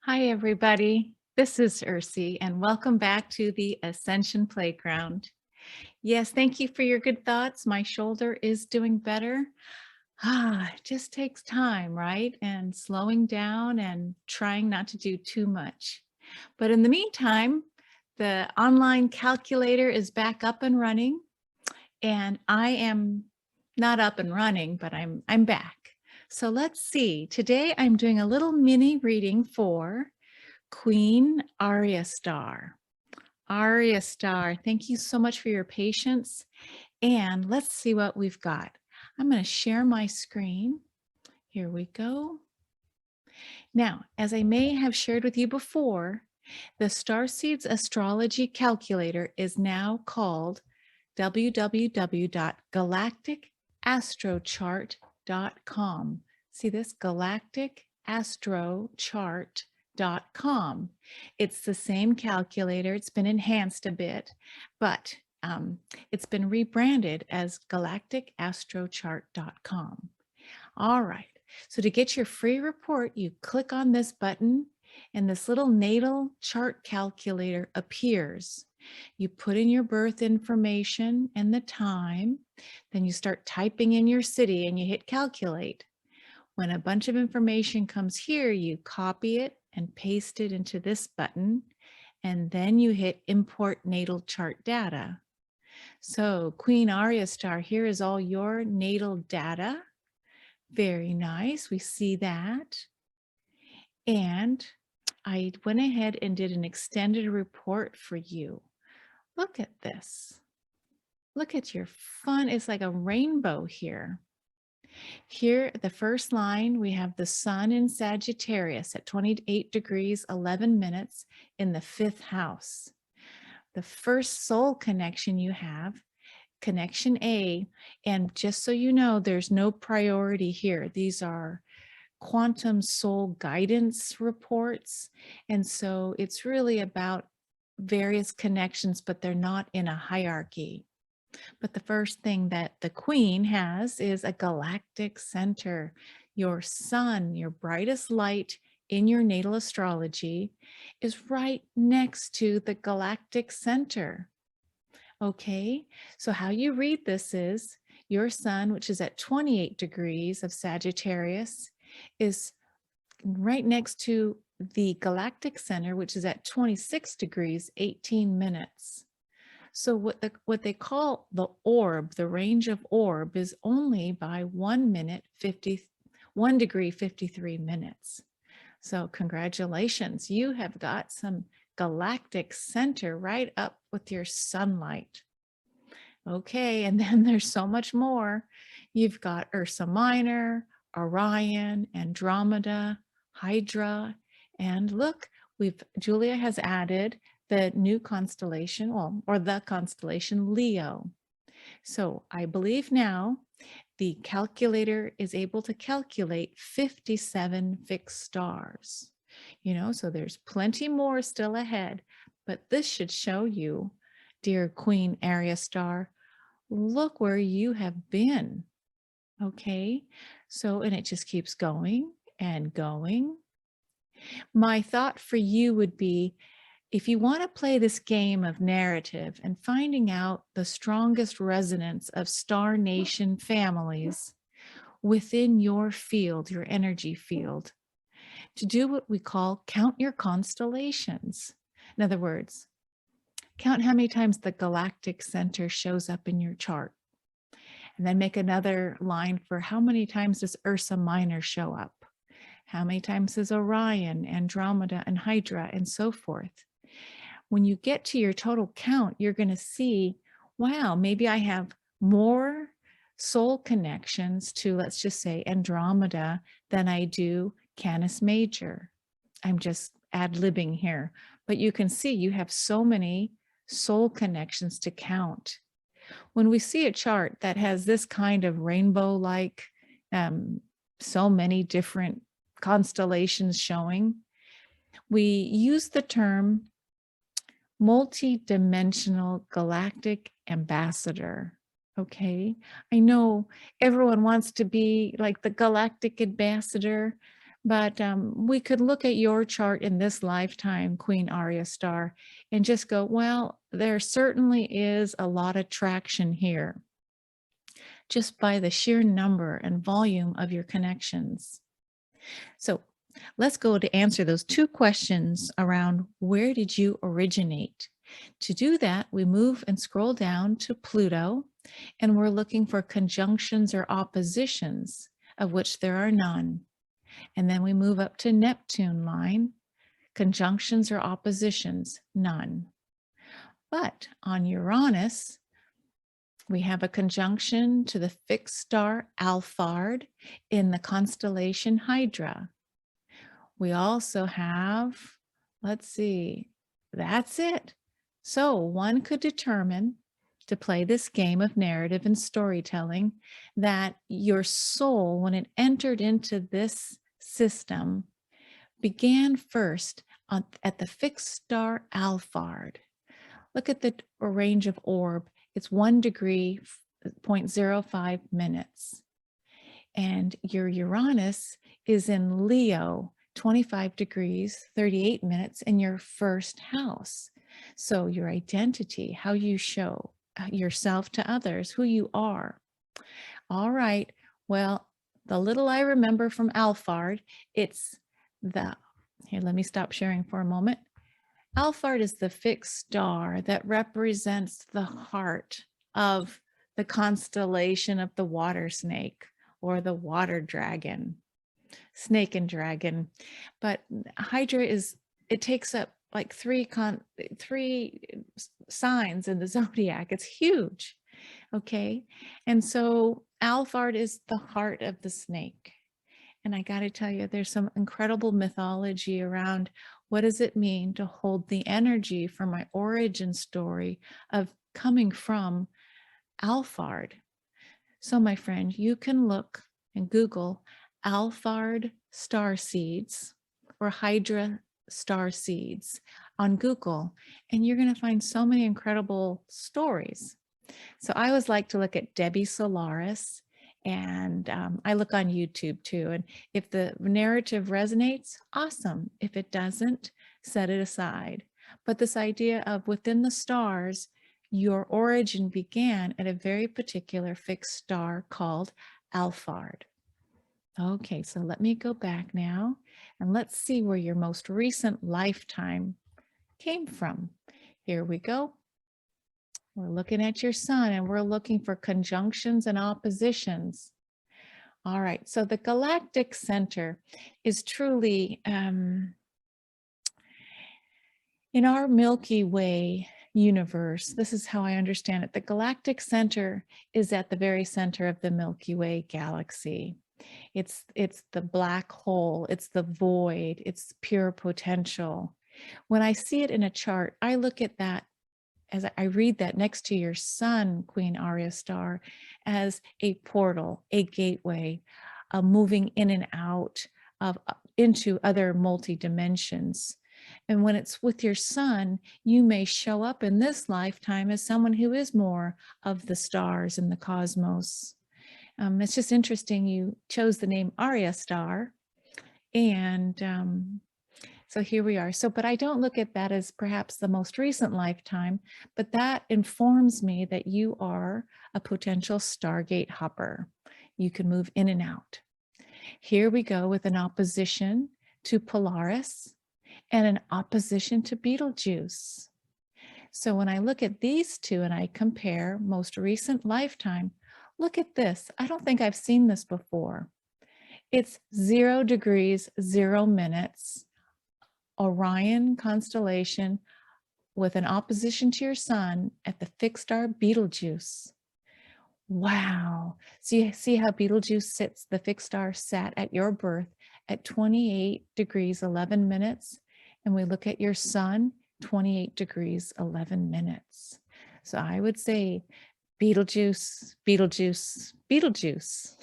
Hi, everybody. This is Ursie, and welcome back to the Ascension Playground. Yes, thank you for your good thoughts. My shoulder is doing better. It just takes time, right? And slowing down and trying not to do too much. But in the meantime, the online calculator is back up and running, and I am not up and running, but I'm back. So let's see. Today I'm doing a little mini reading for Queen AriaStar. AriaStar, thank you so much for your patience. And let's see what we've got. I'm going to share my screen. Here we go. Now, as I may have shared with you before, the Starseeds Astrology Calculator is now called www.galacticastrochart.com. See this? galacticastrochart.com. It's the same calculator. It's been enhanced a bit, but it's been rebranded as galacticastrochart.com. All right. So to get your free report, you click on this button and this little natal chart calculator appears. You put in your birth information and the time, then you start typing in your city and you hit calculate. When a bunch of information comes here, you copy it and paste it into this button, and then you hit import natal chart data. So Queen AriaStar, here is all your natal data. Very nice. We see that. And I went ahead and did an extended report for you. Look at this. Look at your fun. It's like a rainbow here. Here, the first line, we have the sun in Sagittarius at 28 degrees, 11 minutes in the 5th house. The first soul connection you have, connection A, and just so you know, there's no priority here. These are quantum soul guidance reports. And so it's really about various connections, but they're not in a hierarchy. But the first thing that the Queen has is a galactic center. Your sun, your brightest light in your natal astrology, is right next to the galactic center. Okay, so how you read this is your sun, which is at 28 degrees of Sagittarius, is right next to the galactic center, which is at 26 degrees, 18 minutes. So what they call the orb, the range of orb, is only by 1 degree 53 minutes. So congratulations, you have got some galactic center right up with your sunlight. Okay, and then there's so much more. You've got Ursa Minor, Orion, Andromeda, Hydra, and look, Julia has added the new constellation, or the constellation Leo. So I believe now the calculator is able to calculate 57 fixed stars. So there's plenty more still ahead, but this should show you, dear Queen AriaStar, look where you have been. Okay, so, and it just keeps going and going. My thought for you would be, if you want to play this game of narrative and finding out the strongest resonance of star nation families within your field, your energy field, to do what we call count your constellations. In other words, count how many times the galactic center shows up in your chart. And then make another line for how many times does Ursa Minor show up? How many times does Orion, Andromeda, and Hydra, and so forth? When you get to your total count, you're going to see, wow, maybe I have more soul connections to, let's just say, Andromeda than I do Canis Major. I'm just ad-libbing here, but you can see you have so many soul connections to count. When we see a chart that has this kind of rainbow-like, so many different constellations showing, we use the term multi-dimensional galactic ambassador. Okay. I know everyone wants to be like the galactic ambassador, but we could look at your chart in this lifetime, Queen AriaStar, and just go, well, there certainly is a lot of traction here just by the sheer number and volume of your connections. So let's go to answer those two questions around where did you originate? To do that, we move and scroll down to Pluto, and we're looking for conjunctions or oppositions, of which there are none. And then we move up to Neptune line, conjunctions or oppositions, none. But on Uranus, we have a conjunction to the fixed star Alphard in the constellation Hydra. We also have, let's see, that's it. So one could determine, to play this game of narrative and storytelling, that your soul, when it entered into this system, began first at the fixed star Alphard. Look at the range of orb. It's 1 degree, 0.05 minutes. And your Uranus is in Leo, 25 degrees, 38 minutes in your first house. So your identity, how you show yourself to others, who you are. All right. Well, the little I remember from Alphard, it's here, let me stop sharing for a moment. Alphard is the fixed star that represents the heart of the constellation of the water snake or the water dragon, snake and dragon. But Hydra it takes up like three signs in the zodiac. It's huge. Okay. And so Alphard is the heart of the snake. And I got to tell you, there's some incredible mythology around what does it mean to hold the energy for my origin story of coming from Alphard. So my friend, you can look and Google Alphard star seeds or Hydra star seeds on Google, and you're going to find so many incredible stories. So I always like to look at Debbie Solaris, and I look on YouTube too. And if the narrative resonates, awesome. If it doesn't, set it aside. But this idea of within the stars, your origin began at a very particular fixed star called Alphard. Okay, so let me go back now and let's see where your most recent lifetime came from. Here we go. We're looking at your sun and we're looking for conjunctions and oppositions. All right, so the galactic center is truly, in our Milky Way universe, this is how I understand it. The galactic center is at the very center of the Milky Way galaxy. It's the black hole, it's the void, it's pure potential. When I see it in a chart, I look at that as I read that next to your sun, Queen AriaStar, as a portal, a gateway, moving in and out of into other multi-dimensions. And when it's with your sun, you may show up in this lifetime as someone who is more of the stars and the cosmos. It's just interesting you chose the name AriaStar, and so here we are. So, but I don't look at that as perhaps the most recent lifetime, but that informs me that you are a potential Stargate hopper. You can move in and out. Here we go with an opposition to Polaris and an opposition to Betelgeuse. So when I look at these two and I compare most recent lifetime, look at this. I don't think I've seen this before. It's 0 degrees, 0 minutes. Orion constellation with an opposition to your sun at the fixed star Betelgeuse. Wow. So you see how Betelgeuse sits, the fixed star sat at your birth at 28 degrees, 11 minutes. And we look at your sun, 28 degrees, 11 minutes. So I would say Betelgeuse, Betelgeuse, Betelgeuse.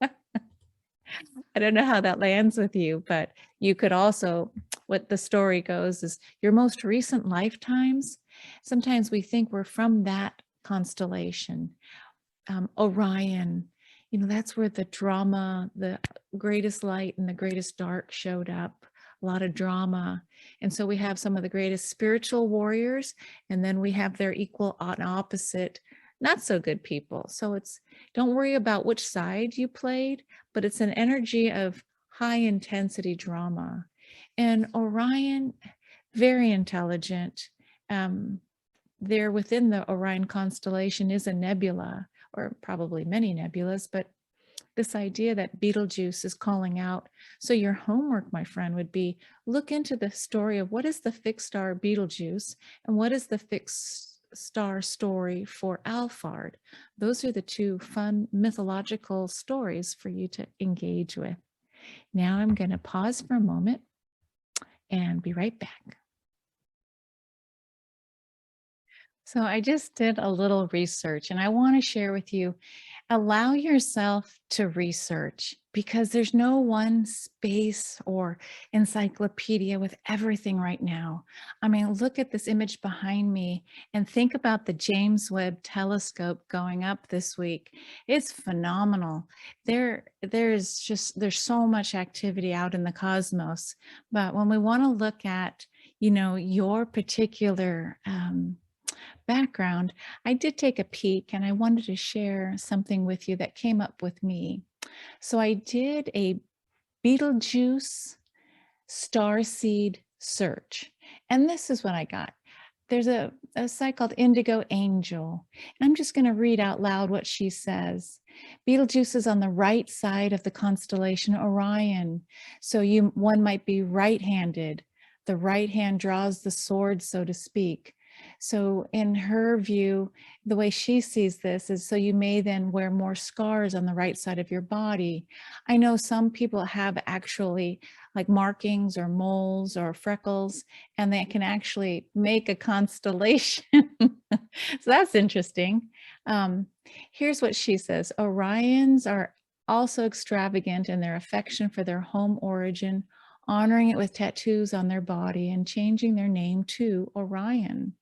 I don't know how that lands with you, but you could also, what the story goes is your most recent lifetimes, sometimes we think we're from that constellation. Orion, that's where the drama, the greatest light and the greatest dark showed up, a lot of drama. And so we have some of the greatest spiritual warriors, and then we have their equal and opposite, not so good people. So don't worry about which side you played, but it's an energy of high intensity drama. And Orion, very intelligent. There within the Orion constellation is a nebula, or probably many nebulas, but this idea that Betelgeuse is calling out. So your homework, my friend, would be look into the story of what is the fixed star Betelgeuse and what is the fixed star story for Alphard. Those are the two fun mythological stories for you to engage with. Now I'm going to pause for a moment and be right back. So I just did a little research and I want to share with you, allow yourself to research because there's no one space or encyclopedia with everything right now. I mean, look at this image behind me and think about the James Webb telescope going up this week. It's phenomenal. There's so much activity out in the cosmos. But when we want to look at, your particular background, I did take a peek and I wanted to share something with you that came up with me. So I did a Betelgeuse starseed search, and this is what I got. There's a site called Indigo Angel. And I'm just going to read out loud what she says. Betelgeuse is on the right side of the constellation Orion. So one might be right-handed. The right hand draws the sword, so to speak. So in her view, the way she sees this is so you may then wear more scars on the right side of your body. I know some people have actually like markings or moles or freckles, and they can actually make a constellation. So that's interesting. Here's what she says. Orions are also extravagant in their affection for their home origin, honoring it with tattoos on their body and changing their name to Orion.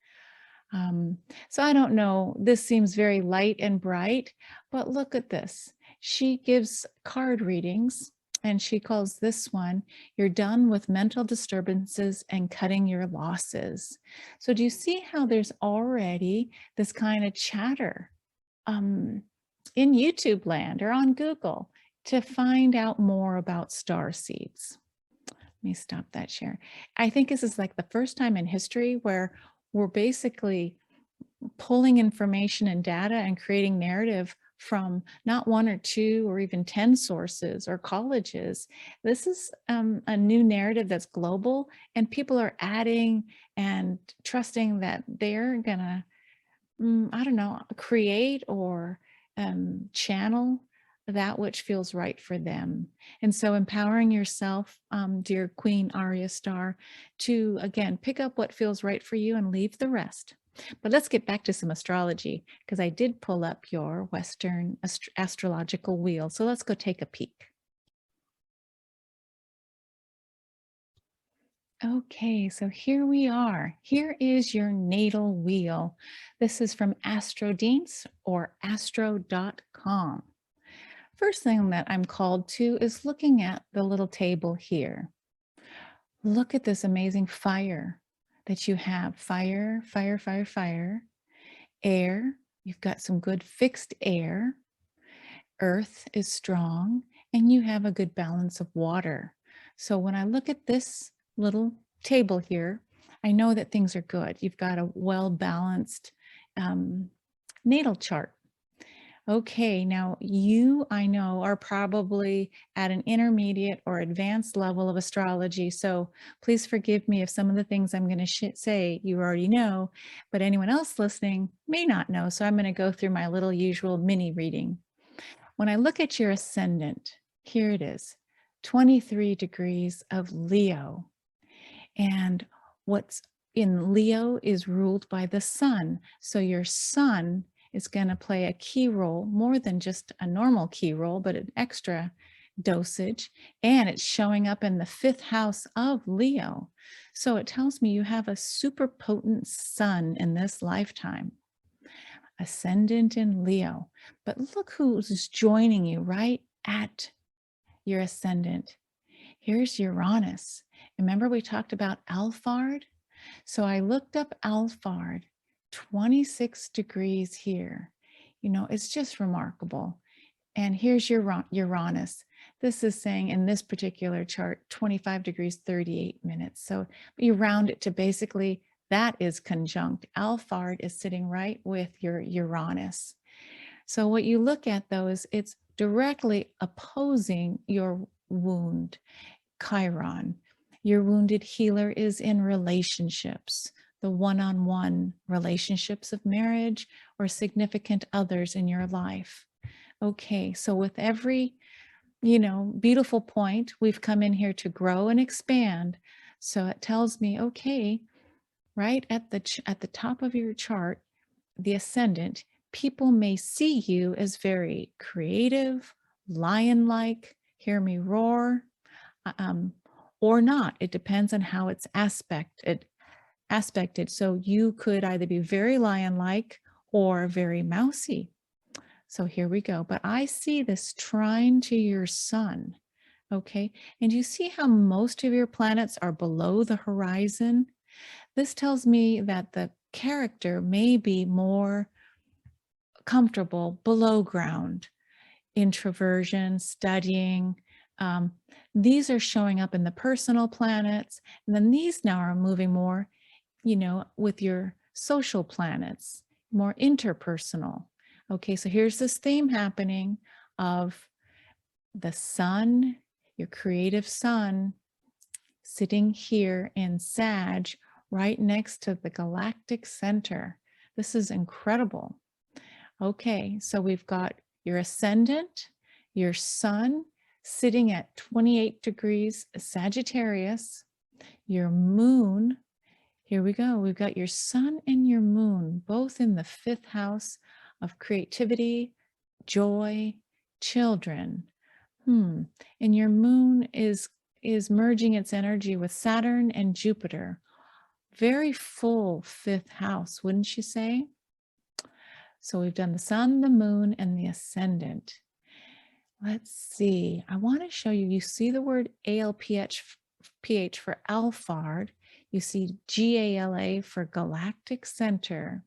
So I don't know, this seems very light and bright, but look at this. She gives card readings and she calls this one, you're done with mental disturbances and cutting your losses. So do you see how there's already this kind of chatter in YouTube land or on Google to find out more about star seeds? Let me stop that share. I think this is like the first time in history where we're basically pulling information and data and creating narrative from not one or two or even 10 sources or colleges. This is a new narrative that's global, and people are adding and trusting that they're gonna, I don't know, create or channel that which feels right for them. And so empowering yourself, dear Queen AriaStar, to again, pick up what feels right for you and leave the rest. But let's get back to some astrology because I did pull up your Western astrological wheel. So let's go take a peek. Okay, so here we are. Here is your natal wheel. This is from Astrodienst or astro.com. First thing that I'm called to is looking at the little table here. Look at this amazing fire that you have. Fire, fire, fire, fire. Air, you've got some good fixed air. Earth is strong, and you have a good balance of water. So when I look at this little table here, I know that things are good. You've got a well-balanced natal chart. Okay, now you, I know, are probably at an intermediate or advanced level of astrology. So please forgive me if some of the things I'm going to say you already know, but anyone else listening may not know. So I'm going to go through my little usual mini reading. When I look at your ascendant, here it is, 23 degrees of Leo. And what's in Leo is ruled by the sun. So your sun is going to play a key role, more than just a normal key role, but an extra dosage. And it's showing up in the 5th house of Leo. So it tells me you have a super potent sun in this lifetime. ascendant in Leo. But look who's joining you right at your ascendant. Here's Uranus. Remember we talked about Alphard? So I looked up Alphard, 26 degrees here. You know, it's just remarkable. And here's your Uranus. This is saying in this particular chart, 25 degrees, 38 minutes. So you round it to basically that is conjunct. Alphard is sitting right with your Uranus. So what you look at though is it's directly opposing your wound, Chiron. Your wounded healer is in relationships, the one-on-one relationships of marriage or significant others in your life. Okay, so with every, beautiful point, we've come in here to grow and expand. So it tells me, okay, right at the top of your chart, the ascendant, people may see you as very creative, lion-like, hear me roar, or not. It depends on how it's aspected. So you could either be very lion-like or very mousy. So here we go. But I see this trine to your sun. Okay. And you see how most of your planets are below the horizon? This tells me that the character may be more comfortable below ground, introversion, studying. These are showing up in the personal planets. And then these now are moving more, with your social planets, more interpersonal. Okay, so here's this theme happening of the sun, your creative sun, sitting here in Sag, right next to the galactic center. This is incredible. Okay, so we've got your ascendant, your sun sitting at 28 degrees Sagittarius, your moon. Here we go. We've got your sun and your moon, both in the 5th house of creativity, joy, children. And your moon is merging its energy with Saturn and Jupiter. Very full 5th house, wouldn't you say? So we've done the sun, the moon, and the ascendant. Let's see. I want to show you, you see the word ALPH for Alphard. You see GALA for Galactic Center.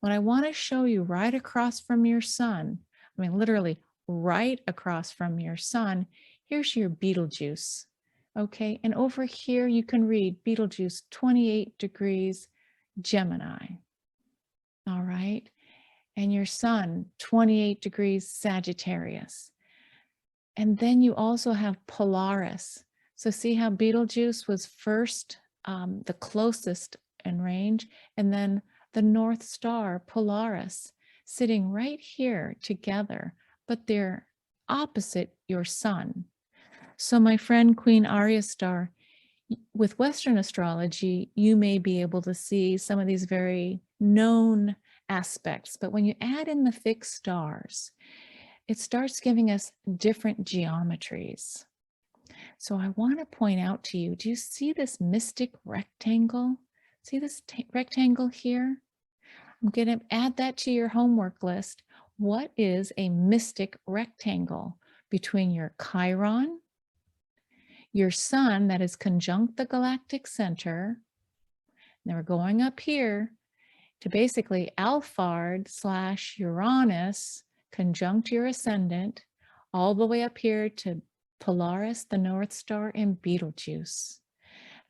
What I want to show you right across from your sun, I mean, literally right across from your sun, here's your Betelgeuse. Okay, and over here you can read Betelgeuse 28 degrees Gemini. All right, and your sun 28 degrees Sagittarius. And then you also have Polaris. So see how Betelgeuse was first, the closest in range, and then the North Star, Polaris, sitting right here together, but they're opposite your sun. So my friend Queen AriaStar, with Western astrology, you may be able to see some of these very known aspects, but when you add in the fixed stars, it starts giving us different geometries. So I want to point out to you, do you see this mystic rectangle? See this rectangle here? I'm going to add that to your homework list. What is a mystic rectangle between your Chiron, your sun that is conjunct the galactic center? Then we're going up here to basically Alphard / Uranus conjunct your ascendant, all the way up here to Polaris, the North Star, and Betelgeuse.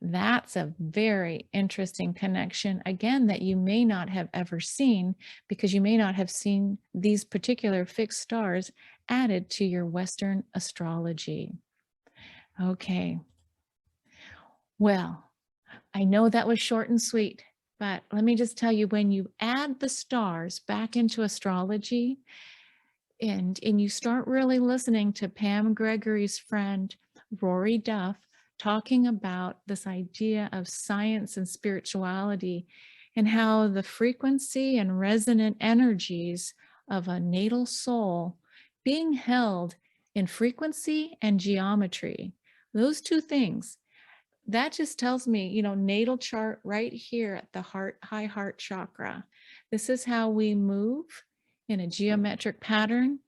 That's a very interesting connection, again, that you may not have ever seen because you may not have seen these particular fixed stars added to your Western astrology. Okay. Well, I know that was short and sweet, but let me just tell you, when you add the stars back into astrology and you start really listening to Pam Gregory's friend, Rory Duff, talking about this idea of science and spirituality and how the frequency and resonant energies of a natal soul being held in frequency and geometry, those two things, that just tells me, natal chart right here at the heart, high heart chakra. This is how we move in a geometric pattern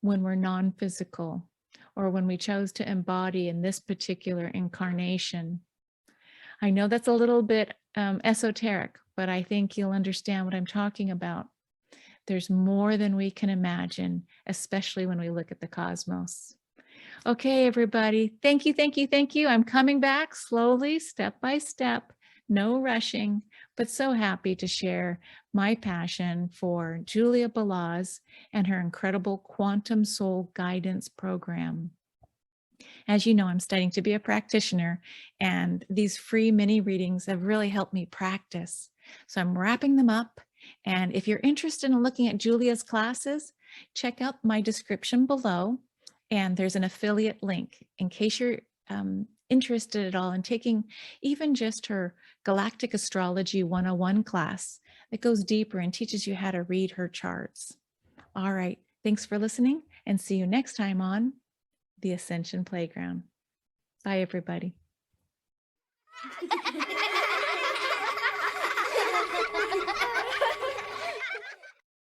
when we're non-physical, or when we chose to embody in this particular incarnation. I know that's a little bit esoteric, but I think you'll understand what I'm talking about. There's more than we can imagine, especially when we look at the cosmos. Okay, everybody. Thank you, thank you, thank you. I'm coming back slowly, step by step, no rushing, but so happy to share my passion for Julia Balaz and her incredible Quantum Soul Guidance Program. As you know, I'm studying to be a practitioner, and these free mini readings have really helped me practice. So I'm wrapping them up. And if you're interested in looking at Julia's classes, check out my description below. And there's an affiliate link in case you're interested at all in taking even just her Galactic Astrology 101 class that goes deeper and teaches you how to read her charts. All right. Thanks for listening, and see you next time on the Ascension Playground. Bye, everybody.